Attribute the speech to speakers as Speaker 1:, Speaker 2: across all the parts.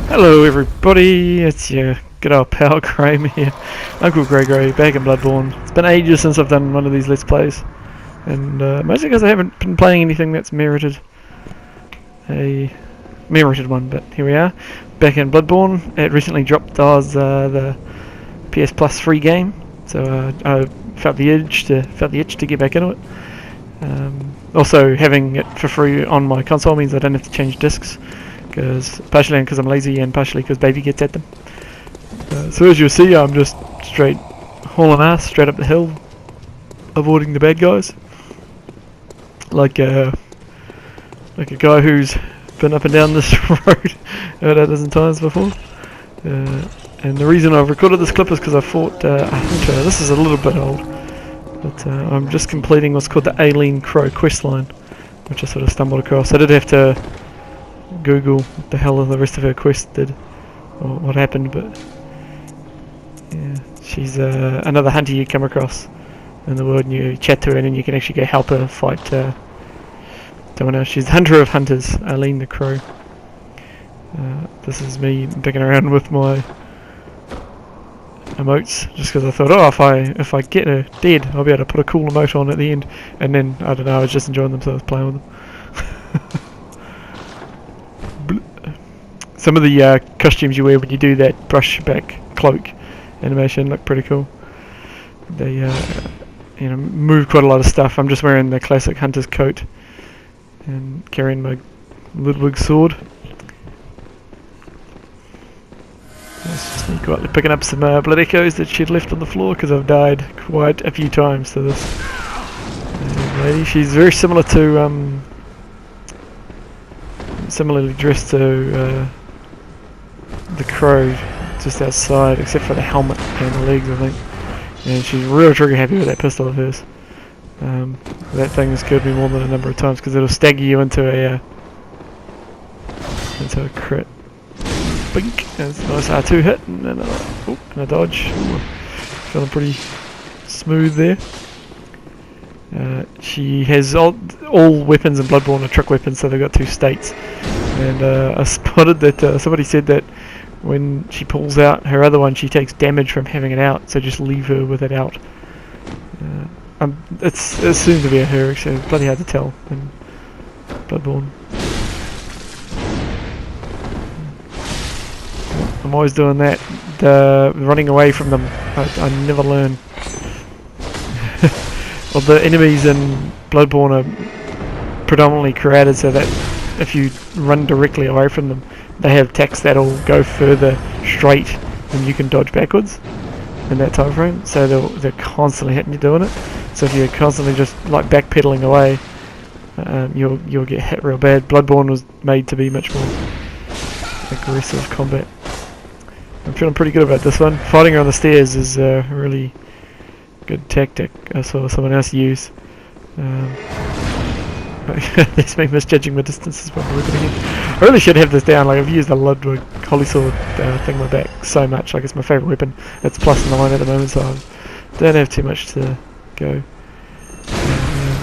Speaker 1: Hello everybody, it's your good old pal Graham here, Uncle Grey back in Bloodborne. It's been ages since I've done one of these Let's Plays, and mostly because I haven't been playing anything that's merited a one, but here we are, back in Bloodborne. It recently dropped as the PS Plus free game, so I felt the itch to get back into it. Also, having it for free on my console means I don't have to change discs, partially because I'm lazy and partially because baby gets at them. So as you'll see, I'm just straight hauling ass straight up the hill, avoiding the bad guys, like a guy who's been up and down this road about a dozen times before. And the reason I've recorded this clip is because I fought a hunter. This is a little bit old, but I'm just completing what's called the Aileen Crow questline, which I sort of stumbled across. I did have to Google what the hell the rest of her quest did, or what happened, but yeah, she's another hunter you come across in the world, and you chat to her and then you can actually go help her fight someone else. She's the hunter of hunters, Aileen the Crow. This is me picking around with my emotes, just because I thought, oh, if I get her dead, I'll be able to put a cool emote on at the end, and then, I don't know, I was just enjoying them, so I was playing with them. Some of the costumes you wear when you do that brush back cloak animation look pretty cool. They move quite a lot of stuff. I'm just wearing the classic hunter's coat and carrying my Ludwig sword. Let's just sneak quietly, picking up some blood echoes that she'd left on the floor, because I've died quite a few times to this lady. She's very similar to similarly dressed to the Crow just outside, except for the helmet and the legs, I think. And she's real trigger happy with that pistol of hers. That thing has killed me more than a number of times, because it'll stagger you into a crit. Bink! That's a nice R2 hit, and then and a dodge. Ooh, feeling pretty smooth there. She has all weapons in Bloodborne are trick weapons, so they've got two states. And I spotted that somebody said that when she pulls out her other one, she takes damage from having it out, so just leave her with it out. It's soon to be a her, actually. It's bloody hard to tell in Bloodborne. I'm always doing that, running away from them. I never learn. Well, the enemies in Bloodborne are predominantly created so that if you run directly away from them, they have attacks that'll go further straight and you can dodge backwards in that time frame. So they're constantly hitting you doing it. So if you're constantly just like backpedaling away, you'll get hit real bad. Bloodborne was made to be much more aggressive combat. I'm feeling pretty good about this one. Fighting her on the stairs is a really good tactic I saw someone else use. That's me misjudging my distances when I'm looking again. I really should have this down. Like, I've used the Ludwig Holy Sword thing on my back so much. Like, it's my favourite weapon. It's +9 at the moment, so I don't have too much to go.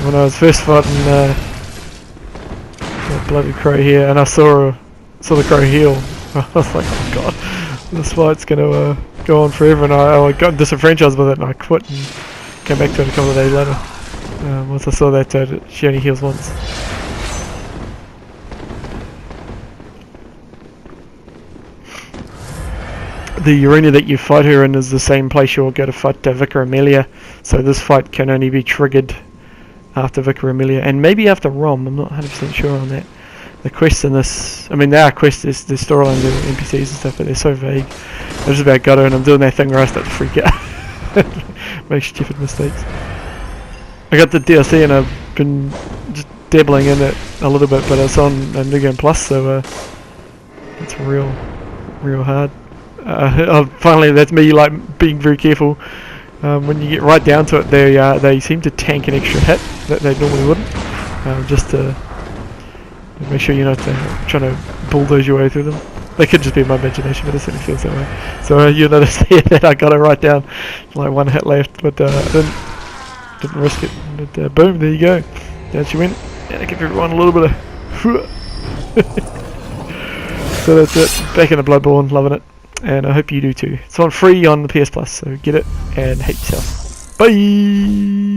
Speaker 1: When I was first fighting that bloody Crow here, and I saw the Crow heal, I was like, oh god, this fight's gonna go on forever, and I got disenfranchised with it, and I quit and came back to it a couple of days later. Once I saw that she only heals once. The arena that you fight her in is the same place you'll go to fight Vicar Amelia, so this fight can only be triggered after Vicar Amelia, and maybe after Rom. I'm not 100% sure on that. The quests in this, I mean, they are quests, the storylines are NPCs and stuff, but they're so vague. I just about got her, and I'm doing that thing where I start to freak out. Make stupid mistakes. I got the DLC and I've been just dabbling in it a little bit, but it's on New Game Plus, so it's real hard. Finally, that's me like being very careful. When you get right down to it, they seem to tank an extra hit that they normally wouldn't, just to make sure you're not trying to bulldoze your way through them. They could just be my imagination, but it certainly feels that way. So you'll notice here that I got it right down, like one hit left, but didn't risk it. But, boom, there you go. Down she went. And I give everyone a little bit of So that's it. Back in the Bloodborne, loving it. And I hope you do too. It's on free on the PS Plus, so get it and hate yourself. Bye!